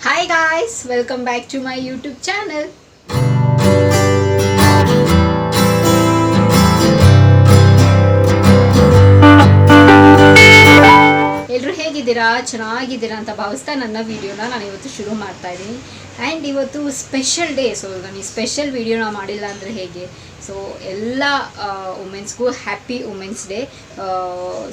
Hi guys, welcome back to my YouTube channel. ಎಲ್ಲರೂ ಹೇಗಿದ್ದೀರಾ? ಚೆನ್ನಾಗಿದ್ದೀರಾ ಅಂತ ಭಾವಿಸ್ತಾ ನನ್ನ ವಿಡಿಯೋನ ನಾನು ಇವತ್ತು ಶುರು ಮಾಡ್ತಾ ಇದ್ದೀನಿ. ಆ್ಯಂಡ್ ಇವತ್ತು ಸ್ಪೆಷಲ್ ಡೇ. ಸೊ ನಾನು ಈ ಸ್ಪೆಷಲ್ ವಿಡಿಯೋನ ಮಾಡಿಲ್ಲ ಅಂದರೆ ಹೇಗೆ? ಸೊ ಎಲ್ಲ ವುಮೆನ್ಸ್ಗೂ ಹ್ಯಾಪಿ ವುಮೆನ್ಸ್ ಡೇ.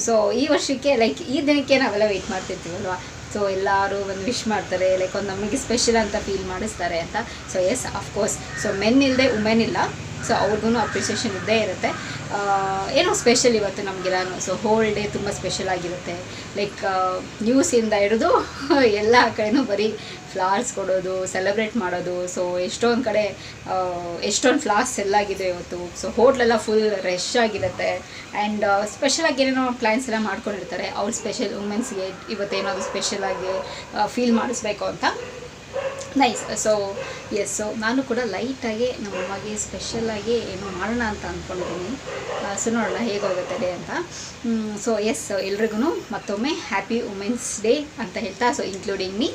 ಸೊ ಈ ವರ್ಷಕ್ಕೆ ಲೈಕ್ ಈ ದಿನಕ್ಕೆ ನಾವೆಲ್ಲ ವೆಯ್ಟ್ ಮಾಡ್ತಿರ್ತೀವಲ್ವ. ಸೊ ಎಲ್ಲರೂ ಒಂದು ವಿಶ್ ಮಾಡ್ತಾರೆ, ಲೈಕ್ ಒಂದು ನಮಗೆ ಸ್ಪೆಷಲ್ ಅಂತ ಫೀಲ್ ಮಾಡಿಸ್ತಾರೆ ಅಂತ. So yes, of course. So men ಇಲ್ಲದೆ ವುಮೆನ್ ಇಲ್ಲ. ಸೊ ಅವ್ರಿಗೂ ಅಪ್ರಿಸಿಯೇಷನ್ ಇದ್ದೇ ಇರುತ್ತೆ. ಏನೋ ಸ್ಪೆಷಲ್ ಇವತ್ತು ನಮಗೆಲ್ಲಾನು. ಸೊ ಹೋಲ್ ಡೇ ತುಂಬ ಸ್ಪೆಷಲ್ ಆಗಿರುತ್ತೆ. ಲೈಕ್ ನ್ಯೂಸಿಂದ ಹಿಡಿದು ಎಲ್ಲ ಕಡೆನೂ ಬರೀ ಫ್ಲವರ್ಸ್ ಕೊಡೋದು, ಸೆಲೆಬ್ರೇಟ್ ಮಾಡೋದು. ಸೊ ಎಷ್ಟೊಂದು ಕಡೆ ಎಷ್ಟೊಂದು ಫ್ಲವರ್ಸ್ ಎಲ್ಲಾಗಿದೆ ಇವತ್ತು. ಸೊ ಹೋಟ್ಲೆಲ್ಲ ಫುಲ್ ರಶ್ ಆಗಿರುತ್ತೆ. ಆ್ಯಂಡ್ ಸ್ಪೆಷಲಾಗಿ ಏನೇನೋ ಪ್ಲ್ಯಾನ್ಸ್ ಎಲ್ಲ ಮಾಡ್ಕೊಂಡಿರ್ತಾರೆ. ಅವ್ರು ಸ್ಪೆಷಲ್ ವುಮೆನ್ಸ್ಗೆ ಇವತ್ತೇನಾದರೂ ಸ್ಪೆಷಲಾಗಿ ಫೀಲ್ ಮಾಡಿಸ್ಬೇಕು ಅಂತ. ನೈಸ್. ಸೊ ಎಸ್, ಸೊ ನಾನು ಕೂಡ ಲೈಟಾಗಿ ನಮ್ಮಮ್ಮಗೆ ಸ್ಪೆಷಲಾಗಿ ಏನೋ ಮಾಡೋಣ ಅಂತ ಅಂದ್ಕೊಂಡಿದ್ದೀನಿ. ಸೊ ನೋಡೋಣ ಹೇಗೋಗುತ್ತೆ ಡೇ ಅಂತ. ಸೊ ಎಸ್, ಎಲ್ರಿಗೂ ಮತ್ತೊಮ್ಮೆ ಹ್ಯಾಪಿ ವುಮೆನ್ಸ್ ಡೇ ಅಂತ ಹೇಳ್ತಾ, ಸೊ ಇನ್ಕ್ಲೂಡಿಂಗ್ ಮೀ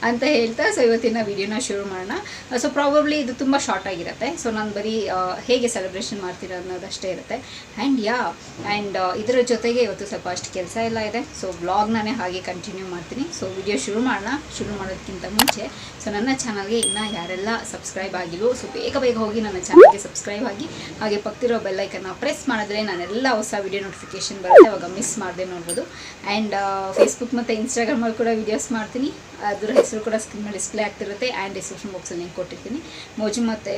ಅಂತ ಹೇಳ್ತಾ, ಸೊ ಇವತ್ತಿನ ವಿಡಿಯೋನ ಶುರು ಮಾಡೋಣ. ಸೊ ಪ್ರಾಬಬ್ಲಿ ಇದು ತುಂಬ ಶಾರ್ಟ್ ಆಗಿರುತ್ತೆ. ಸೊ ನಾನು ಬರೀ ಹೇಗೆ ಸೆಲೆಬ್ರೇಷನ್ ಮಾಡ್ತೀರಾ ಅನ್ನೋದಷ್ಟೇ ಇರುತ್ತೆ. ಆ್ಯಂಡ್ ಇದರ ಜೊತೆಗೆ ಇವತ್ತು ಸ್ವಲ್ಪ ಅಷ್ಟು ಕೆಲಸ ಎಲ್ಲ ಇದೆ. ಸೊ ವ್ಲಾಗ್ನೇ ಹಾಗೆ ಕಂಟಿನ್ಯೂ ಮಾಡ್ತೀನಿ. ಸೊ ವಿಡಿಯೋ ಶುರು ಮಾಡೋದಕ್ಕಿಂತ ಮುಂಚೆ ಸೊ ನನ್ನ ಚಾನಲ್ಗೆ ಇನ್ನೂ ಯಾರೆಲ್ಲ ಸಬ್ಸ್ಕ್ರೈಬ್ ಆಗಿಲ್ಲ, ಸೊ ಬೇಗ ಹೋಗಿ ನನ್ನ ಚಾನಲ್ಗೆ ಸಬ್ಸ್ಕ್ರೈಬ್ ಆಗಿ ಹಾಗೆ ಪಕ್ಕದಿರೋ ಬೆಲ್ಲೈಕನ್ನ ಪ್ರೆಸ್ ಮಾಡಿದ್ರೆ ನಾನೆಲ್ಲ ಹೊಸ ವಿಡಿಯೋ ನೋಟಿಫಿಕೇಷನ್ ಬರುತ್ತೆ, ಅವಾಗ ಮಿಸ್ ಮಾಡದೆ ನೋಡ್ಬೋದು. ಆ್ಯಂಡ್ ಫೇಸ್ಬುಕ್ ಮತ್ತು ಇನ್ಸ್ಟಾಗ್ರಾಮಲ್ಲಿ ಕೂಡ ವೀಡಿಯೋಸ್ ಮಾಡ್ತೀನಿ. ಅದರ ಹೆಸರು ಕೂಡ ಸ್ಕ್ರೀನ್ ಮೇಲೆ ಡಿಸ್ಪ್ಲೇ ಆಗ್ತಿರುತ್ತೆ. ಆ್ಯಂಡ್ ಡಿಸ್ಕ್ರಿಪ್ಷನ್ ಬಾಕ್ಸಲ್ಲಿ ಲಿಂಕ್ ಕೊಟ್ಟಿರ್ತೀನಿ. ಮೋಜು ಮತ್ತು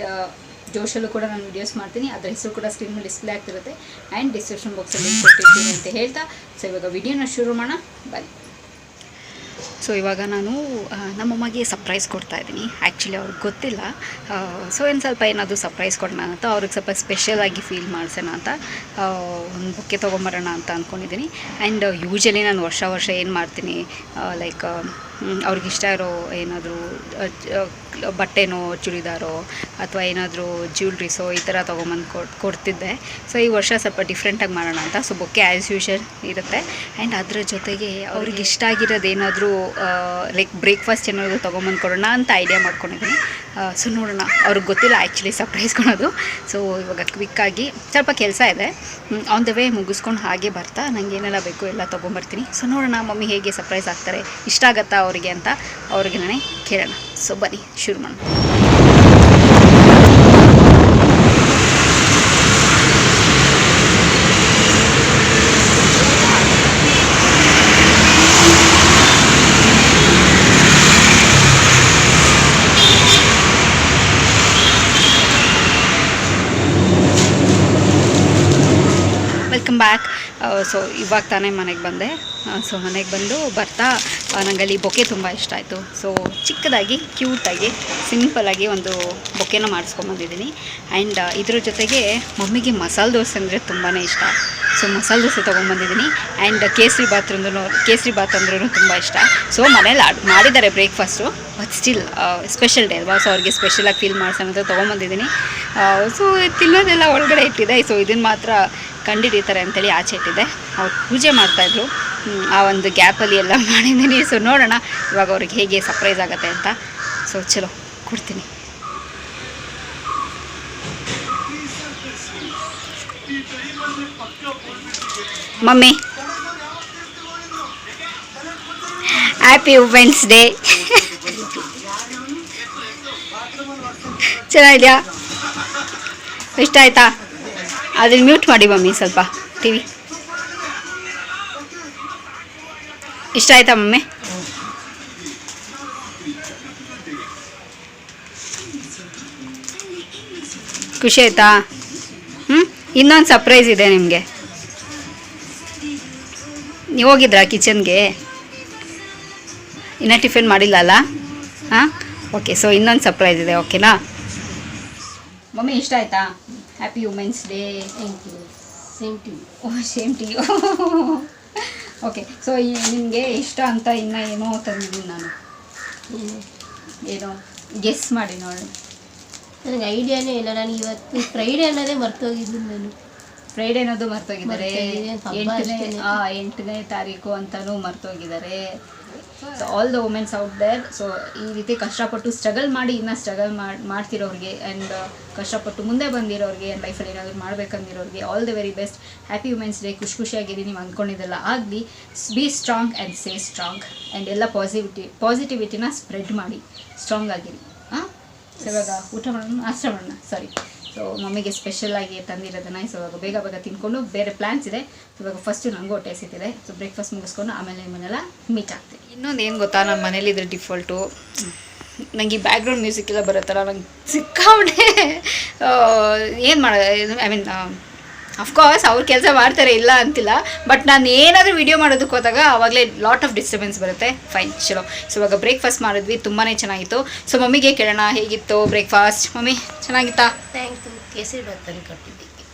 ಜೋಶಲ್ಲೂ ಕೂಡ ನಾನು ವೀಡಿಯೋಸ್ ಮಾಡ್ತೀನಿ. ಅದರ ಹೆಸರು ಕೂಡ ಸ್ಕ್ರೀನ್ ಮೇಲೆ ಡಿಸ್ಪ್ಲೇ ಆಗ್ತಿರುತ್ತೆ. ಆ್ಯಂಡ್ ಡಿಸ್ಕ್ರಿಪ್ಷನ್ ಬಾಕ್ಸಲ್ಲಿ ಲಿಂಕ್ ಕೊಟ್ಟಿರ್ತೀನಿ ಅಂತ ಹೇಳ್ತಾ, ಸೊ ಇವಾಗ ವಿಡಿಯೋನ ಶುರು ಮಾಡೋಣ ಬನ್ನಿ. ಸೊ ಇವಾಗ ನಾನು ನಮ್ಮಮ್ಮಗೆ ಸರ್ಪ್ರೈಸ್ ಕೊಡ್ತಾಯಿದ್ದೀನಿ. ಆ್ಯಕ್ಚುಲಿ ಅವ್ರಿಗೆ ಗೊತ್ತಿಲ್ಲ. ಸೊ ಏನು ಸ್ವಲ್ಪ ಏನಾದರೂ ಸರ್ಪ್ರೈಸ್ ಕೊಡೋಣ ಅಂತ, ಅವ್ರಿಗೆ ಸ್ವಲ್ಪ ಸ್ಪೆಷಲಾಗಿ ಫೀಲ್ ಮಾಡಿಸೋಣ ಅಂತ ಒಂದು ಬೊಕ್ಕೆ ತೊಗೊಂಬರೋಣ ಅಂತ ಅಂದ್ಕೊಂಡಿದ್ದೀನಿ. ಆ್ಯಂಡ್ ಯೂಶ್ವಲಿ ನಾನು ವರ್ಷ ಏನು ಮಾಡ್ತೀನಿ, ಲೈಕ್ ಅವ್ರಿಗಿಷ್ಟ ಇರೋ ಏನಾದರೂ ಬಟ್ಟೆನೋ ಚೂಡಿದಾರೋ ಅಥವಾ ಏನಾದರೂ ಜ್ಯುವೆಲ್ರೀಸೋ ಈ ಥರ ತೊಗೊಂಬಂದು ಕೊಡ್ತಿದ್ದೆ. ಸೊ ಈ ವರ್ಷ ಸ್ವಲ್ಪ ಡಿಫ್ರೆಂಟಾಗಿ ಮಾಡೋಣ ಅಂತ. ಸೊ ಬೊಕ್ಕೆ ಆ್ಯಸ್ ಯೂಶ್ವಲ್ ಇರುತ್ತೆ. ಆ್ಯಂಡ್ ಅದರ ಜೊತೆಗೆ ಅವ್ರಿಗೆ ಇಷ್ಟ ಆಗಿರೋದು ಏನಾದರೂ ಲೈಕ್ ಬ್ರೇಕ್ಫಾಸ್ಟ್ ಏನಾದರೂ ತೊಗೊಂಬಂದು ಕೊಡೋಣ ಅಂತ ಐಡಿಯಾ ಮಾಡ್ಕೊಂಡಿದ್ದೀನಿ. ಸೊ ನೋಡೋಣ, ಅವ್ರಿಗೆ ಗೊತ್ತಿಲ್ಲ ಆ್ಯಕ್ಚುಲಿ ಸರ್ಪ್ರೈಸ್ ಕೊಡೋದು. ಸೊ ಇವಾಗ ಕ್ವಿಕ್ಕಾಗಿ ಸ್ವಲ್ಪ ಕೆಲಸ ಇದೆ, ಆನ್ ದ ವೇ ಮುಗಿಸ್ಕೊಂಡು ಹಾಗೆ ಬರ್ತಾ ನನಗೆ ಏನೆಲ್ಲ ಬೇಕು ಎಲ್ಲ ತೊಗೊಂಬರ್ತೀನಿ. ಸೊ ನೋಡೋಣ ಮಮ್ಮಿ ಹೇಗೆ ಸರ್ಪ್ರೈಸ್ ಆಗ್ತಾರೆ, ಇಷ್ಟ ಆಗುತ್ತಾ ಅವರಿಗೆ ಅಂತ ಅವ್ರಿಗೆ ನಾನೇ ಕೇಳೋಣ. ಸೊ ಬನ್ನಿ ಶುರು ಮಾಡೋಣ. Welcome back. ಸೊ ಇವಾಗ ತಾನೇ ಮನೆಗೆ ಬಂದೆ. ಸೊ ಮನೆಗೆ ಬಂದು ಬರ್ತಾ ನನಗಲ್ಲಿ ಬೊಕ್ಕೆ ತುಂಬ ಇಷ್ಟ ಆಯಿತು. ಸೊ ಚಿಕ್ಕದಾಗಿ ಕ್ಯೂಟಾಗಿ ಸಿಂಪಲಾಗಿ ಒಂದು ಬೊಕ್ಕೆನ ಮಾಡಿಸ್ಕೊಂಬಂದಿದ್ದೀನಿ. ಆ್ಯಂಡ್ ಇದ್ರ ಜೊತೆಗೆ ಮಮ್ಮಿಗೆ ಮಸಾಲೆ ದೋಸೆ ಅಂದರೆ ತುಂಬಾ ಇಷ್ಟ. ಸೊ ಮಸಾಲೆ ದೋಸೆ ತೊಗೊಂಬಂದಿದ್ದೀನಿ. ಆ್ಯಂಡ್ ಕೇಸರಿ ಬಾತ್ ಅಂದ್ರೂ ತುಂಬ ಇಷ್ಟ. ಸೊ ಮನೇಲಿ ಮಾಡಿದ್ದಾರೆ breakfast, but still special day ಅಲ್ವಾ. ಸೊ ಅವ್ರಿಗೆ ಸ್ಪೆಷಲಾಗಿ ಫೀಲ್ ಮಾಡ್ಸೋಣ ಅಂತ ತೊಗೊಂಬಂದಿದ್ದೀನಿ. ಸೊ ತಿನ್ನೋದೆಲ್ಲ ಒಳಗಡೆ ಇಟ್ಟಿದೆ. ಸೊ ಇದನ್ನು ಮಾತ್ರ ಕಂಡಿಡಿತಾರೆ ಅಂತೇಳಿ ಆಚೆ ಇಟ್ಟಿದ್ದೆ. ಅವ್ರು ಪೂಜೆ ಮಾಡ್ತಾಯಿದ್ರು, ಆ ಒಂದು ಗ್ಯಾಪಲ್ಲಿ ಎಲ್ಲ ಮಾಡಿದ್ದೀನಿ. ಸೊ ನೋಡೋಣ ಇವಾಗ ಅವ್ರಿಗೆ ಹೇಗೆ ಸರ್ಪ್ರೈಸ್ ಆಗುತ್ತೆ ಅಂತ. ಸೊ ಚಲೋ ಕೊಡ್ತೀನಿ. Mummy happy women's day. ಚೆನ್ನಾಗಿದೆಯಾ? ಇಷ್ಟ ಆಯಿತಾ? ಅದನ್ನು ಮ್ಯೂಟ್ ಮಾಡಿ ಮಮ್ಮಿ ಸ್ವಲ್ಪ ಟಿ ವಿ. ಇಷ್ಟ ಆಯಿತಾ ಮಮ್ಮಿ? ಖುಷಿ ಆಯಿತಾ? ಇನ್ನೊಂದು ಸರ್ಪ್ರೈಸ್ ಇದೆ ನಿಮಗೆ. ನೀವು ಹೋಗಿದ್ರಾ ಕಿಚನ್ಗೆ? ಇನ್ನೂ ಟಿಫಿನ್ ಮಾಡಿಲ್ಲ ಅಲ್ಲ? ಹಾಂ, ಓಕೆ. ಸೊ ಇನ್ನೊಂದು ಸರ್ಪ್ರೈಸ್ ಇದೆ, ಓಕೆನಾ? ಮಮ್ಮಿ ಇಷ್ಟ ಆಯಿತಾ? Happy women's day. Thank you. Same to you. Oh, same to you. Okay. So ನಿಮಗೆ ಇಷ್ಟ ಅಂತ ಇನ್ನೂ ಏನೋ ತಂದಿದ್ದೀನಿ ನಾನು. ಏನೋ ಗೆಸ್ ಮಾಡಿ ನೋಡಿ. ನನಗೆ ಐಡಿಯಾನೇ ಇಲ್ಲ. ನನಗೆ ಇವತ್ತು ಫ್ರೈಡೇ ಅನ್ನೋದೇ ಮರ್ತೋಗಿದ್ದೀನಿ ನಾನು. ಫ್ರೈಡೇ ಅನ್ನೋದು ಮರ್ತೋಗಿದ್ದಾರೆ. ಮರ್ತೋಗಿದೆ, ಹಬ್ಬ ಅಷ್ಟೇನೆ. 8ನೇ ತಾರೀಕು ಅಂತಲೂ ಮರ್ತೋಗಿದ್ದಾರೆ. So all the womens out there. So ಈ ರೀತಿ ಕಷ್ಟಪಟ್ಟು ಸ್ಟ್ರಗಲ್ ಮಾಡಿ ಇನ್ನೂ ಸ್ಟ್ರಗಲ್ ಮಾಡ್ತಿರೋರಿಗೆ ಆ್ಯಂಡ್ ಕಷ್ಟಪಟ್ಟು ಮುಂದೆ ಬಂದಿರೋರಿಗೆ ಲೈಫಲ್ಲಿ ಏನಾದರೂ ಮಾಡ್ಬೇಕಂದಿರೋರಿಗೆ all the very best. Happy women's day. ಖುಷಿಯಾಗಿರಿ. ನೀವು ಅಂದ್ಕೊಂಡಿದ್ದೆಲ್ಲ ಆಗಲಿ. Be strong and say strong and ಎಲ್ಲ ಪಾಸಿಟಿವಿಟಿನ ಸ್ಪ್ರೆಡ್ ಮಾಡಿ ಸ್ಟ್ರಾಂಗ್ ಆಗಿರಿ. ಹಾಂ, ಸೊ ಇವಾಗ ಊಟ ಮಾಡೋಣ, ನಾಷ್ಟ ಮಾಡೋಣ. ಸಾರಿ. ಸೊ ಮಮ್ಮಿಗೆ ಸ್ಪೆಷಲಾಗಿ ತಂದಿರೋದನ್ನ ಸೊ ಇವಾಗ ಬೇಗ ತಿನ್ಕೊಂಡು ಬೇರೆ ಪ್ಲ್ಯಾನ್ಸ್ ಇದೆ. ಇವಾಗ ಫಸ್ಟು ನನಗೂ ಹೊಟ್ಟೆ ಹಸಿತಿದೆ. ಸೊ ಬ್ರೇಕ್ಫಾಸ್ಟ್ ಮುಗಿಸ್ಕೊಂಡು ಆಮೇಲೆ ನಿಮ್ಮನ್ನೆಲ್ಲ ಮೀಟ್ ಆಗ್ತೀನಿ. ಇನ್ನೊಂದು ಏನು ಗೊತ್ತಾ, ನಮ್ಮ ಮನೇಲಿ ಇದ್ರೆ ಡಿಫಾಲ್ಟು ನನಗೆ ಈ ಬ್ಯಾಕ್ಗ್ರೌಂಡ್ ಮ್ಯೂಸಿಕ್ ಎಲ್ಲ ಬರುತ್ತಲ್ಲ, ನಂಗೆ ಸಿಕ್ಕಾಬಿಟ್ಟೆ ಏನು ಮಾಡೋದು. ಐ ಮೀನ್ ಅಫ್ಕೋರ್ಸ್ ಅವ್ರು ಕೆಲಸ ಮಾಡ್ತಾರೆ, ಇಲ್ಲ ಅಂತಿಲ್ಲ. ಬಟ್ ನಾನು ಏನಾದರೂ ವಿಡಿಯೋ ಮಾಡೋದಕ್ಕೆ ಹೋದಾಗ ಆವಾಗಲೇ ಲಾಟ್ ಆಫ್ ಡಿಸ್ಟರ್ಬೆನ್ಸ್ ಬರುತ್ತೆ. ಫೈನ್, ಚಲೋ. ಸೊ ಇವಾಗ ಬ್ರೇಕ್ಫಾಸ್ಟ್ ಮಾಡಿದ್ವಿ, ತುಂಬಾ ಚೆನ್ನಾಗಿತ್ತು. ಸೊ ಮಮ್ಮಿಗೆ ಕೇಳೋಣ, ಹೇಗಿತ್ತು ಬ್ರೇಕ್ಫಾಸ್ಟ್? ಮಮ್ಮಿ ಚೆನ್ನಾಗಿತ್ತಾ? Thank you. ಕೇಸರಿ ಬಾತ್ ತಂದು ಕೊಟ್ಟಿದ್ದೆ.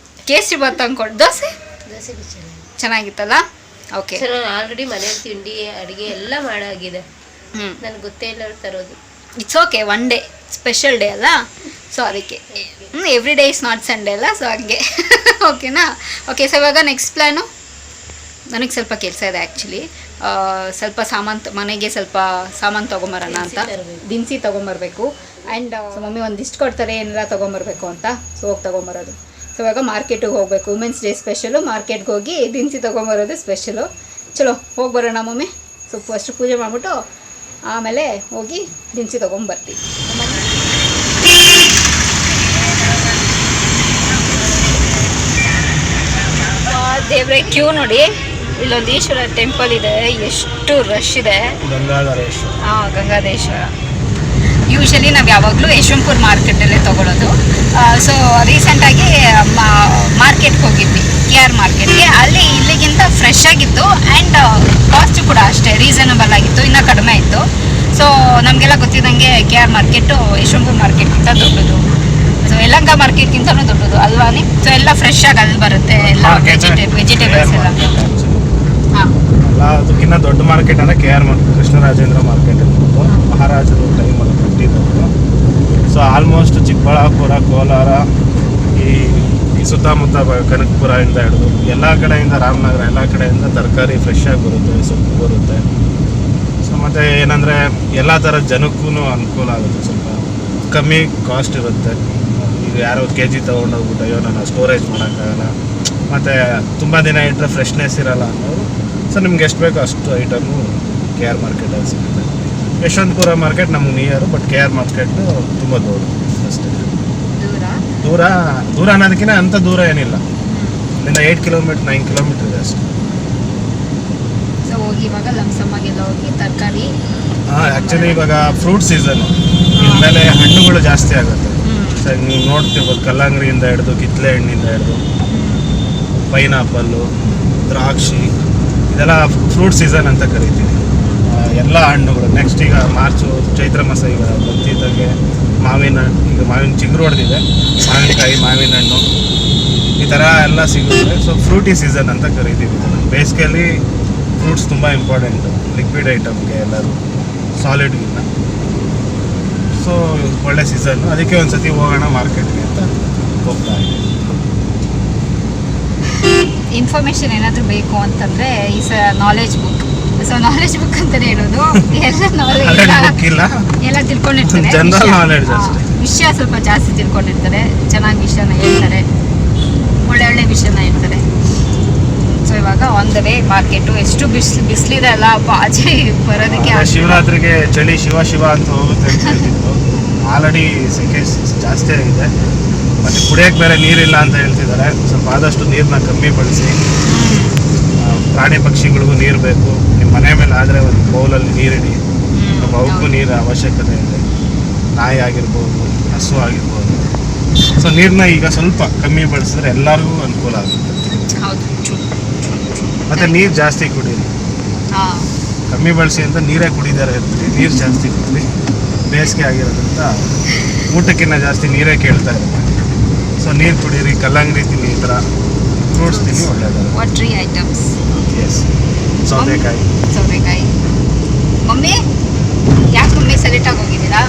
ಕೇಸರಿ ಬಾತ್ ತಂದ್ಕೊಟ್ಟು. ದೋಸೆ ಚೆನ್ನಾಗಿತ್ತಲ್ಲ? ಓಕೆ. ಸರ್, ನಾನು ಆಲ್ರೆಡಿ ಮನೇಲಿ ತಿಂಡಿ ಅಡುಗೆ ಎಲ್ಲ ಮಾಡಾಗಿದೆ. ನನಗೆ ಗೊತ್ತೇ ಇಲ್ಲ ಅವ್ರು ತರೋದು. It's okay, one day special day ಅಲ್ಲ, ಸೊ ಅದಕ್ಕೆ. Every day is not Sunday ಅಲ್ಲ, ಸೊ ಹಂಗೆ. ಓಕೆನಾ? ಓಕೆ. ಸೊ ಇವಾಗ ನೆಕ್ಸ್ಟ್ ಪ್ಲ್ಯಾನು, ನನಗೆ ಸ್ವಲ್ಪ ಕೆಲಸ ಇದೆ ಆ್ಯಕ್ಚುಲಿ. ಸ್ವಲ್ಪ ಮನೆಗೆ ಸ್ವಲ್ಪ ಸಾಮಾನು ತೊಗೊಂಬರೋಣ ಅಂತ, ದಿನಸಿ ತೊಗೊಂಬರ್ಬೇಕು. ಆ್ಯಂಡ್ ಮಮ್ಮಿ ಒಂದಿಷ್ಟು ಕೊಡ್ತಾರೆ ಏನಾರ ತೊಗೊಂಬರ್ಬೇಕು ಅಂತ, ಸೊ ಹೋಗಿ ತೊಗೊಂಬರೋದು. ಸೊ ಇವಾಗ ಮಾರ್ಕೆಟಿಗೆ ಹೋಗಬೇಕು. ವುಮೆನ್ಸ್ ಡೇ ಸ್ಪೆಷಲು, ಮಾರ್ಕೆಟ್ಗೆ ಹೋಗಿ ದಿನಸಿ ತೊಗೊಂಬರೋದು ಸ್ಪೆಷಲು. ಚಲೋ, ಹೋಗಿ ಬರೋಣ ಮಮ್ಮಿ. ಸೊ ಫಸ್ಟು ಪೂಜೆ ಮಾಡಿಬಿಟ್ಟು ಆಮೇಲೆ ಹೋಗಿ ದಿನಸಿ ತೊಗೊಂಬರ್ತೀವಿ. ದೇವ್ರೆ, ಕ್ಯೂ ನೋಡಿ. ಇಲ್ಲೊಂದು ಈಶ್ವರ ಟೆಂಪಲ್ ಇದೆ, ಎಷ್ಟು ರಶ್ ಇದೆ. ಹಾಂ, ಗಂಗಾಧರೇಶ್ವರ. ಯೂಶಲಿ ನಾವು ಯಾವಾಗಲೂ ಯಶವಂತಪುರ ಮಾರ್ಕೆಟಲ್ಲೇ ತೊಗೊಳ್ಳೋದು. ಸೊ ರೀಸೆಂಟಾಗಿ ಮಾರ್ಕೆಟ್ಗೆ ಹೋಗಿದ್ವಿ, KR ಮಾರ್ಕೆಟ್ಗೆ. ಅಲ್ಲಿ ಇಲ್ಲಿಗಿಂತ ಫ್ರೆಶ್ ಆಗಿತ್ತು ಆ್ಯಂಡ್ ಕಾಸ್ಟ್ ಕೂಡ ಅಷ್ಟೇ ರೀಸನಬಲ್ ಆಗಿತ್ತು, ಇನ್ನೂ ಕಡಿಮೆ ಇತ್ತು. ಸೊ ನಮಗೆಲ್ಲ ಗೊತ್ತಿದ್ದಂಗೆ KR ಮಾರ್ಕೆಟು ಯಶವಂತಪುರ ಮಾರ್ಕೆಟ್ಗಿಂತ ದೊಡ್ಡದು. ಸೊ ಯಲಹಂಕ ಮಾರ್ಕೆಟ್ಗಿಂತಲೂ ದೊಡ್ಡದು ಅಲ್ವಾ? ಸೊ ಎಲ್ಲ ಫ್ರೆಶ್ ಆಗಿ ಅಲ್ಲಿ ಬರುತ್ತೆ, ಎಲ್ಲ ವೆಜಿಟೇಬಲ್ಸ್ ಎಲ್ಲ. ಹಾಂ, ಅದಕ್ಕಿಂತ ದೊಡ್ಡ ಮಾರ್ಕೆಟ್ ಅಂದರೆ KR ಮಾರ್ಕೆಟ್, ಕೃಷ್ಣರಾಜೇಂದ್ರ ಮಾರ್ಕೆಟ್ ಇರ್ಬೋದು. ಮಹಾರಾಜರು ಟೈಮಲ್ಲಿ ಕಟ್ಟಿದ್ದು. ಸೊ ಆಲ್ಮೋಸ್ಟ್ ಚಿಕ್ಕಬಳ್ಳಾಪುರ, ಕೋಲಾರ, ಈ ಸುತ್ತಮುತ್ತ ಕನಕಪುರದಿಂದ ಹಿಡಿದು ಎಲ್ಲ ಕಡೆಯಿಂದ, ರಾಮನಗರ ಎಲ್ಲ ಕಡೆಯಿಂದ ತರಕಾರಿ ಫ್ರೆಶ್ ಆಗಿ ಬರುತ್ತೆ, ಸೊಪ್ಪು ಬರುತ್ತೆ. ಸೊ ಮತ್ತು ಏನಂದರೆ ಎಲ್ಲ ಥರದ ಜನಕ್ಕೂ ಅನುಕೂಲ ಆಗುತ್ತೆ. ಸ್ವಲ್ಪ ಕಮ್ಮಿ ಕಾಸ್ಟ್ ಇರುತ್ತೆ. ಈಗ ಯಾರೋ KG ತೊಗೊಂಡೋಗ್ಬಿಟ್ಟು ಅಯ್ಯೋ ನಾನು ಸ್ಟೋರೇಜ್ ಮಾಡೋಕ್ಕಾಗಲ್ಲ, ಮತ್ತು ತುಂಬ ದಿನ ಇಟ್ಟರೆ ಫ್ರೆಶ್ನೆಸ್ ಇರೋಲ್ಲ ಅನ್ನೋದು. ಸೊ ನಿಮ್ಗೆ ಎಷ್ಟು ಬೇಕೋ ಅಷ್ಟು ಐಟಮು KR ಮಾರ್ಕೆಟಲ್ಲಿ ಸಿಗುತ್ತೆ. ಯಶವಂತಪುರ ಮಾರ್ಕೆಟ್ ನಮ್ಗೆ ನಿಯರು, ಬಟ್ KR ಮಾರ್ಕೆಟು ತುಂಬ ದೊಡ್ಡ ಅಷ್ಟೇ. ದೂರ ಅನ್ನೋದಕ್ಕಿಂತ ಅಂಥ ದೂರ ಏನಿಲ್ಲ. ಇಲ್ಲಿಂದ 8 ಕಿಲೋಮೀಟ್ರ್ 9 ಕಿಲೋಮೀಟ್ರ್ ಇದೆ ಅಷ್ಟೇ. ಸೊ ಹೋಗಿ ಇವಾಗ ಲಂಸಮ್ಮಾಗೆಲ್ಲ ಹೋಗಿ ತರಕಾರಿ. ಹಾಂ, ಆ್ಯಕ್ಚುಲಿ ಇವಾಗ ಫ್ರೂಟ್ ಸೀಸನ್, ಇನ್ಮೇಲೆ ಹಣ್ಣುಗಳು ಜಾಸ್ತಿ ಆಗುತ್ತೆ. ಸೊ ನೀವು ನೋಡ್ತಿರ್ಬೋದು, ಕಲ್ಲಂಗಡಿಯಿಂದ ಹಿಡಿದು ಕಿತ್ತಳೆ ಹಣ್ಣಿಂದ ಹಿಡಿದು ಪೈನಾಪಲ್ಲು, ದ್ರಾಕ್ಷಿ, ಇದೆಲ್ಲ ಫ್ರೂಟ್ ಸೀಸನ್ ಅಂತ ಕರಿತೀವಿ. ಎಲ್ಲ ಹಣ್ಣುಗಳು. ನೆಕ್ಸ್ಟ್ ಈಗ ಮಾರ್ಚು, ಚೈತ್ರ ಮಾಸ ಈಗ ಬರ್ತಿದ್ದಾಗೆ ಮಾವಿನ ಚಿಗುರು ಹೊಡೆದಿದೆ, ಮಾವಿನಕಾಯಿ, ಮಾವಿನ ಹಣ್ಣು, ಈ ಥರ ಎಲ್ಲ ಸಿಗುತ್ತೆ. ಸೊ ಫ್ರೂಟಿ ಸೀಸನ್ ಅಂತ ಕರಿತೀವಿ. ಬೇಸಿಗೆಯಲ್ಲಿ ಫ್ರೂಟ್ಸ್ ತುಂಬ ಇಂಪಾರ್ಟೆಂಟು ಲಿಕ್ವಿಡ್ ಐಟಮ್ಗೆ, ಎಲ್ಲರೂ ಸಾಲಿಡ್ಗಿನ್ನ. ಸೊ ಒಳ್ಳೆ ಸೀಸನ್ನು, ಅದಕ್ಕೆ ಒಂದು ಸತಿ ಹೋಗೋಣ ಮಾರ್ಕೆಟ್ಗೆ ಅಂತ ಹೋಗ್ತಾ ಇದ್ದೀವಿ. ಇನ್ಫಾರ್ಮೇಷನ್ ಏನಾದರೂ ಬೇಕು ಅಂತಂದರೆ ಈ knowledge book. So knowledge book ಅಂತಲೇ ಹೇಳೋದು, ಎಲ್ಲ ನಾಲೆಜ್ ಎಲ್ಲ ತಿಳ್ಕೊಂಡಿರ್ತಾರೆ, ವಿಷಯ ಸ್ವಲ್ಪ ಜಾಸ್ತಿ ತಿಳ್ಕೊಂಡಿರ್ತಾರೆ, ಚೆನ್ನಾಗಿ ವಿಷಯನ ಹೇಳ್ತಾರೆ, ಒಳ್ಳೆ ವಿಷಯನ ಹೇಳ್ತಾರೆ. ಸೊ ಇವಾಗ ಆನ್ ದ ವೇ ಮಾರ್ಕೆಟು. ಎಷ್ಟು ಬಿಸಿಲಿದೆ ಅಲ್ಲ, ಆಚೆ ಬರೋದಕ್ಕೆ. ಶಿವರಾತ್ರಿಗೆ ಚಳಿ ಶಿವ ಅಂತ ಹೋಗುತ್ತೆ ಅಂತ ಹೇಳ್ತಿದ್ರು. ಆಲ್ರೆಡಿ ಸೆಕೆ ಜಾಸ್ತಿ ಆಗಿದೆ, ಮತ್ತು ಕುಡಿಯೋಕ್ಕೆ ಬೇರೆ ನೀರಿಲ್ಲ ಅಂತ ಹೇಳ್ತಿದ್ದಾರೆ. ಸ್ವಲ್ಪ ಆದಷ್ಟು ನೀರನ್ನ ಕಮ್ಮಿ ಬಳಸಿ. ಪ್ರಾಣಿ ಪಕ್ಷಿಗಳಿಗೂ ನೀರು ಬೇಕು. ನಿಮ್ಮ ಮನೆ ಮೇಲೆ ಆದರೆ ಒಂದು ಬೌಲಲ್ಲಿ ನೀರಿಡಿ, ಅವಕ್ಕೂ ನೀರು ಅವಶ್ಯಕತೆ ಇದೆ. ನಾಯಿ ಆಗಿರ್ಬೋದು, ಹಸು ಆಗಿರ್ಬೋದು. ಸೊ ನೀರನ್ನ ಈಗ ಸ್ವಲ್ಪ ಕಮ್ಮಿ ಬಳಸಿದ್ರೆ ಎಲ್ಲರಿಗೂ ಅನುಕೂಲ ಆಗುತ್ತೆ. ಮತ್ತು ನೀರು ಜಾಸ್ತಿ ಕುಡೀರಿ, ಕಮ್ಮಿ ಬಳಸಿ ಅಂತ ನೀರೇ ಕುಡಿದಾರೆ ಇರ್ತೀವಿ. ನೀರು ಜಾಸ್ತಿ ಕುಡೀರಿ, ಬೇಸಿಗೆ ಆಗಿರೋದ್ರಿಂದ ಊಟಕ್ಕಿಂತ ಜಾಸ್ತಿ ನೀರೇ ಕೇಳ್ತಾ ಇರುತ್ತೆ. ಸೊ ನೀರು ಕುಡೀರಿ, ಕಲ್ಲಂಗಡಿ ತಿನ್ನಿ, ಈ ಥರ ಫ್ರೂಟ್ಸ್ ತಿನ್ನಿ, ಒಳ್ಳೆಯದು. Watery items. ಎಸ್, ಸೌತೆಕಾಯಿ. ಮಮ್ಮಿ ಯಾಕೆ ಮಮ್ಮಿ ಸೆಲೆಕ್ಟಾಗಿ ಹೋಗಿದ್ದೀರಾ?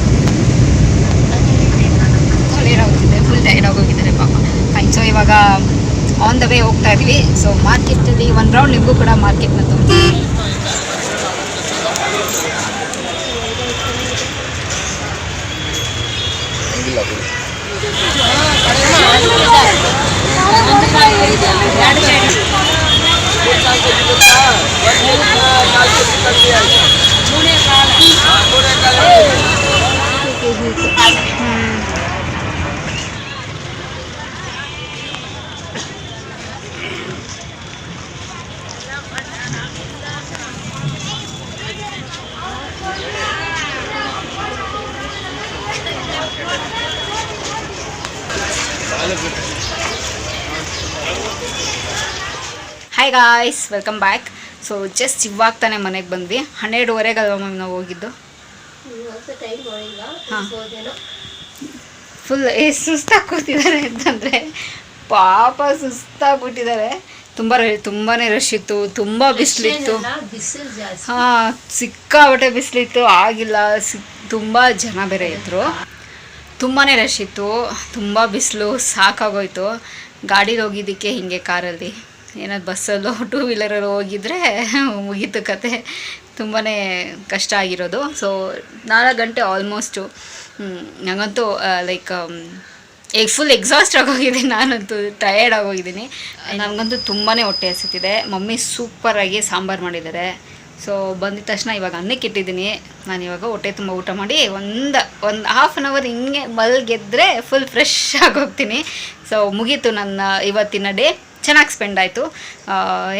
ಫುಲ್ ಟೈರ್ಡ್ ಆಗೋಗಿದ್ದಾರೆ ಪಾಪ. ಫೈನ್. ಸೊ ಇವಾಗ ಆನ್ ದ ವೇ ಹೋಗ್ತಾ ಇದ್ವಿ. ಸೊ ಮಾರ್ಕೆಟಲ್ಲಿ ಒಂದು ರೌಂಡ್ ನಿಮಗೂ ಕೂಡ ಮಾರ್ಕೆಟ್ನ ತೋರಿಸ್ತೀವಿ. ಇಲ್ಲ ಬಿಡಿ. Hi guys, welcome back. So just ಇವಾಗ ತಾನೇ ಮನೆಗೆ ಬಂದ್ವಿ. 12:30 ಅಲ್ವಾ ಮ್ಯಾಮ್ ನಾವು ಹೋಗಿದ್ದು. ಫುಲ್ ಎಷ್ಟು ಸುಸ್ತಾಗಿ ಕೂತಿದ್ದಾರೆ ಅಂತಂದರೆ ಪಾಪ ಸುಸ್ತಾಗ್ಬಿಟ್ಟಿದ್ದಾರೆ. ತುಂಬಾ ರಶ್ ಇತ್ತು, ತುಂಬ ಬಿಸಿಲಿತ್ತು. ಹಾಂ, ಸಿಕ್ಕಾಬಟ್ಟೆ ಬಿಸಿಲಿತ್ತು, ಆಗಿಲ್ಲ. ತುಂಬ ಜನ ಬೇರೆ ಇದ್ದರು, ತುಂಬಾ ರಶ್ ಇತ್ತು, ತುಂಬ ಬಿಸಿಲು, ಸಾಕಾಗೋಯ್ತು. ಗಾಡೀಲಿ ಹೋಗಿದ್ದಕ್ಕೆ ಹೀಗೆ ಕಾರಲ್ಲಿ, ಏನಾದ್ರು ಬಸ್ಸಲ್ಲೋ ಟೂ ವೀಲರಲ್ಲಿ ಹೋಗಿದ್ರೆ ಮುಗೀತು ಕತೆ. ತುಂಬಾ ಕಷ್ಟ ಆಗಿರೋದು. ಸೊ 4 ಗಂಟೆ ಆಲ್ಮೋಸ್ಟು. ನನಗಂತೂ ಲೈಕ್ ಈಗ ಫುಲ್ ಎಕ್ಸಾಸ್ಟ್ ಆಗೋಗಿದ್ದೀನಿ, ನಾನಂತೂ ಟಯರ್ಡ್ ಆಗೋಗಿದ್ದೀನಿ. ನನಗಂತೂ ತುಂಬಾ ಹೊಟ್ಟೆ ಹಸಿತಿದೆ. ಮಮ್ಮಿ ಸೂಪರಾಗಿ ಸಾಂಬಾರು ಮಾಡಿದ್ದಾರೆ. ಸೊ ಬಂದಿದ ತಕ್ಷಣ ಇವಾಗ ಅನ್ನಕ್ಕೆ ಇಟ್ಟಿದ್ದೀನಿ. ನಾನು ಇವಾಗ ಹೊಟ್ಟೆ ತುಂಬ ಊಟ ಮಾಡಿ ಒಂದು ಹಾಫ್ ಆನ್ ಅವರ್ ಹಿಂಗೆ ಮಲ್ಗೆದ್ರೆ ಫುಲ್ ಫ್ರೆಶ್ ಆಗೋಗ್ತೀನಿ. ಸೊ ಮುಗೀತು ನನ್ನ ಇವತ್ತಿನ ಡೇ. ಚೆನ್ನಾಗಿ ಸ್ಪೆಂಡ್ ಆಯಿತು.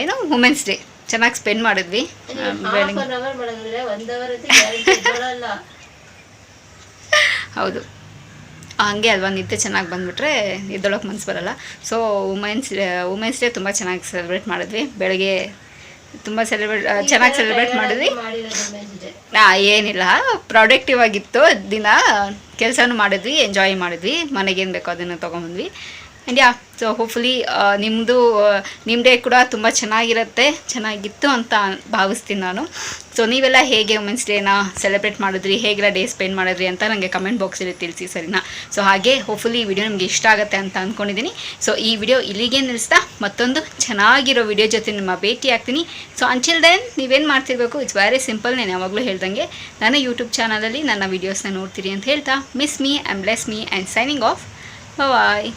ಏನು ವುಮೆನ್ಸ್ ಡೇ ಚೆನ್ನಾಗಿ ಸ್ಪೆಂಡ್ ಮಾಡಿದ್ವಿ. ಹೌದು, ಹಾಗೆ ಅಲ್ವಾ, ನಿದ್ದೆ ಚೆನ್ನಾಗಿ ಬಂದುಬಿಟ್ರೆ ಎದ್ದೊಳಕ್ಕೆ ಮನಸ್ಸು ಬರಲ್ಲ. ಸೊ ವುಮೆನ್ಸ್ ಡೇ ತುಂಬ ಚೆನ್ನಾಗಿ ಸೆಲೆಬ್ರೇಟ್ ಮಾಡಿದ್ವಿ. ಬೆಳಗ್ಗೆ ತುಂಬ ಚೆನ್ನಾಗಿ ಸೆಲೆಬ್ರೇಟ್ ಮಾಡಿದ್ವಿ. ಏನಿಲ್ಲ, ಪ್ರೊಡಕ್ಟಿವ್ ಆಗಿತ್ತು ದಿನ. ಕೆಲಸನೂ ಮಾಡಿದ್ವಿ, ಎಂಜಾಯ್ ಮಾಡಿದ್ವಿ, ಮನೆಗೇನು ಬೇಕೋ ಅದನ್ನು ತೊಗೊಂಬಂದ್ವಿ. ಆ್ಯಂಡ್ ಯಾ, ಸೊ ಹೋಪ್ಫುಲಿ ನಿಮ್ಮ ಡೇ ಕೂಡ ತುಂಬ ಚೆನ್ನಾಗಿತ್ತು ಅಂತ ಭಾವಿಸ್ತೀನಿ ನಾನು. ಸೊ ನೀವೆಲ್ಲ ಹೇಗೆ ವುಮೆನ್ಸ್ ಡೇನ ಸೆಲೆಬ್ರೇಟ್ ಮಾಡಿದ್ರಿ, ಹೇಗೆಲ್ಲ ಡೇ ಸ್ಪೆಂಡ್ ಮಾಡಿದ್ರಿ ಅಂತ ನನಗೆ ಕಮೆಂಟ್ ಬಾಕ್ಸಲ್ಲಿ ತಿಳಿಸಿ, ಸರಿನಾ? ಸೊ ಹಾಗೆ ಹೋಪ್ಫುಲಿ ಈ ವಿಡಿಯೋ ನಿಮಗೆ ಇಷ್ಟ ಆಗುತ್ತೆ ಅಂತ ಅಂದ್ಕೊಂಡಿದ್ದೀನಿ. ಸೊ ಈ ವಿಡಿಯೋ ಇಲ್ಲಿಗೆ ನಿಲ್ಲಿಸ್ತಾ ಮತ್ತೊಂದು ಚೆನ್ನಾಗಿರೋ ವಿಡಿಯೋ ಜೊತೆ ನಿಮ್ಮ ಭೇಟಿ ಆಗ್ತೀನಿ. ಸೊ ಅಂಟಿಲ್ ದೆನ್ ನೀವೇನು ಮಾಡ್ತಿರ್ಬೇಕು, ಇಟ್ಸ್ ವೆರಿ ಸಿಂಪಲ್. ನಾನು ಯಾವಾಗಲೂ ಹೇಳ್ದಂಗೆ ನನ್ನ ಯೂಟ್ಯೂಬ್ ಚಾನಲಲ್ಲಿ ನನ್ನ ವೀಡಿಯೋಸ್ನ ನೋಡ್ತೀರಿ ಅಂತ ಹೇಳ್ತಾ, miss me and bless me and signing off. Bye.